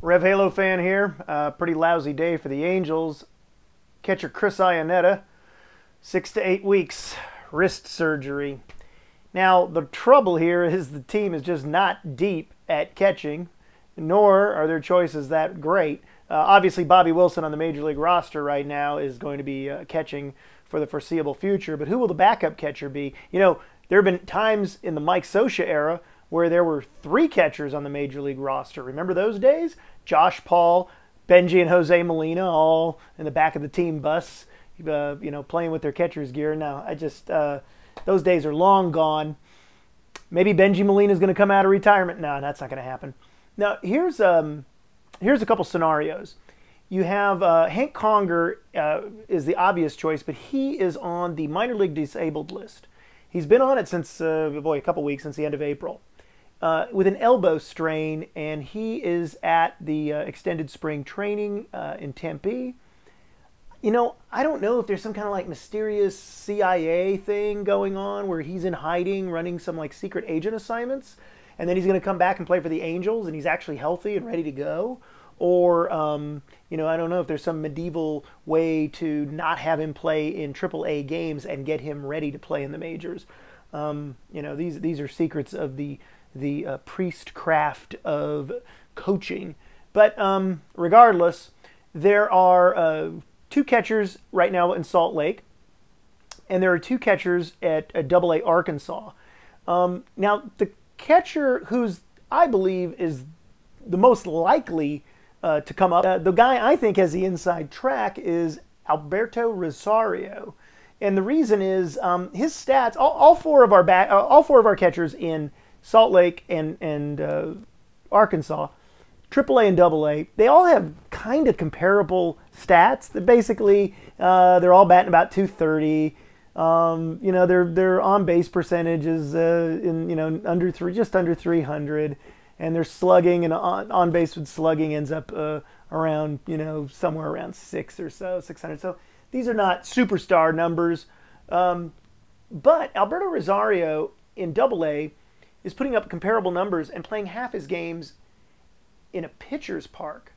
Rev Halo fan here. Pretty lousy day for the Angels. Catcher Chris Iannetta, 6 to 8 weeks, wrist surgery. Now, the trouble here is the team is just not deep at catching, nor are their choices that great. Obviously, Bobby Wilson on the Major League roster right now is going to be catching for the foreseeable future, but who will the backup catcher be? You know, there have been times in the Mike Scioscia era where there were 3 catchers on the Major League roster. Remember those days? Josh Paul, Benji, and Jose Molina all in the back of the team bus, playing with their catcher's gear. Now, those days are long gone. Maybe Benji Molina is going to come out of retirement. No, that's not going to happen. Now, here's a couple scenarios. You have Hank Conger is the obvious choice, but he is on the minor league disabled list. He's been on it since, a couple weeks, since the end of April, with an elbow strain, and he is at the extended spring training in Tempe. You know, I don't know if there's some kind of like mysterious CIA thing going on where he's in hiding, running some like secret agent assignments, and then he's going to come back and play for the Angels, and he's actually healthy and ready to go. Or, I don't know if there's some medieval way to not have him play in AAA games and get him ready to play in the majors. These are secrets of the priestcraft of coaching. But regardless, there are 2 catchers right now in Salt Lake, and there are 2 catchers at AA Arkansas. Now, the catcher who's, I believe, is the most likely to come up, the guy I think has the inside track is Alberto Rosario, and the reason is his stats. All four of our catchers in Salt Lake and Arkansas, AAA and AA, they all have kind of comparable stats. That basically they're all batting about 230. Their on base percentage is just under 300. And their slugging and on base with slugging ends up around, somewhere around 600. So these are not superstar numbers. But Alberto Rosario in AA is putting up comparable numbers and playing half his games in a pitcher's park,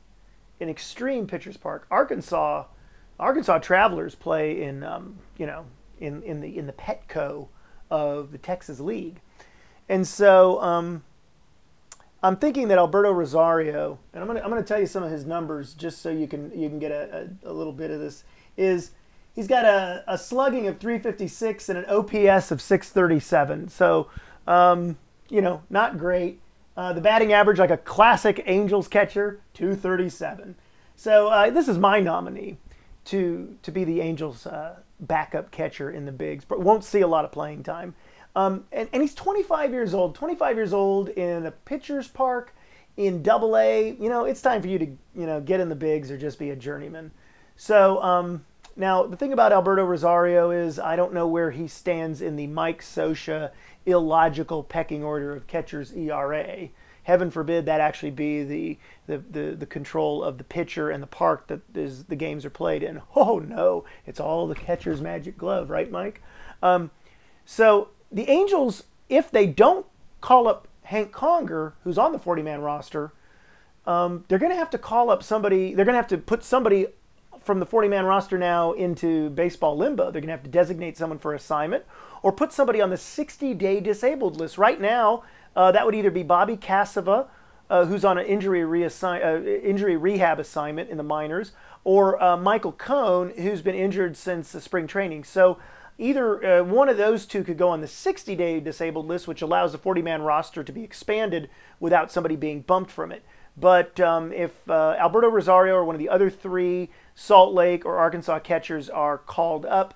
an extreme pitcher's park. Arkansas Travelers play in the Petco of the Texas League, and so. I'm thinking that Alberto Rosario, and I'm gonna tell you some of his numbers just so you can get a little bit of this. He's got a slugging of 356 and an OPS of 637. So not great. The batting average, like a classic Angels catcher, 237. So this is my nominee to be the Angels backup catcher in the bigs, but won't see a lot of playing time. And he's 25 years old. 25 years old in a pitcher's park in AA. It's time for you to get in the bigs or just be a journeyman. So now the thing about Alberto Rosario is I don't know where he stands in the Mike Scioscia illogical pecking order of catchers ERA. Heaven forbid that actually be the control of the pitcher and the park that the games are played in. Oh no, it's all the catcher's magic glove, right, Mike? So the Angels, if they don't call up Hank Conger, who's on the 40-man roster, they're going to have to call up somebody. They're going to have to put somebody from the 40-man roster now into baseball limbo. They're going to have to designate someone for assignment or put somebody on the 60-day disabled list. Right now, that would either be Bobby Cassava, who's on an injury rehab assignment in the minors, or Michael Cone, who's been injured since the spring training. So either one of those 2 could go on the 60-day disabled list, which allows the 40-man roster to be expanded without somebody being bumped from it. But if Alberto Rosario or one of the other 3 Salt Lake or Arkansas catchers are called up,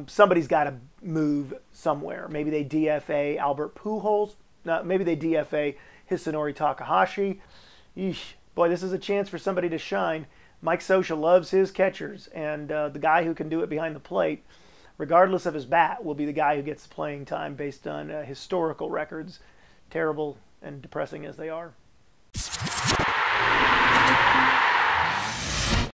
somebody's got to move somewhere. Maybe they DFA Albert Pujols. Maybe they DFA Hisanori Takahashi. Eesh, boy, this is a chance for somebody to shine. Mike Scioscia loves his catchers, and the guy who can do it behind the plate, regardless of his bat, will be the guy who gets the playing time based on historical records, terrible and depressing as they are.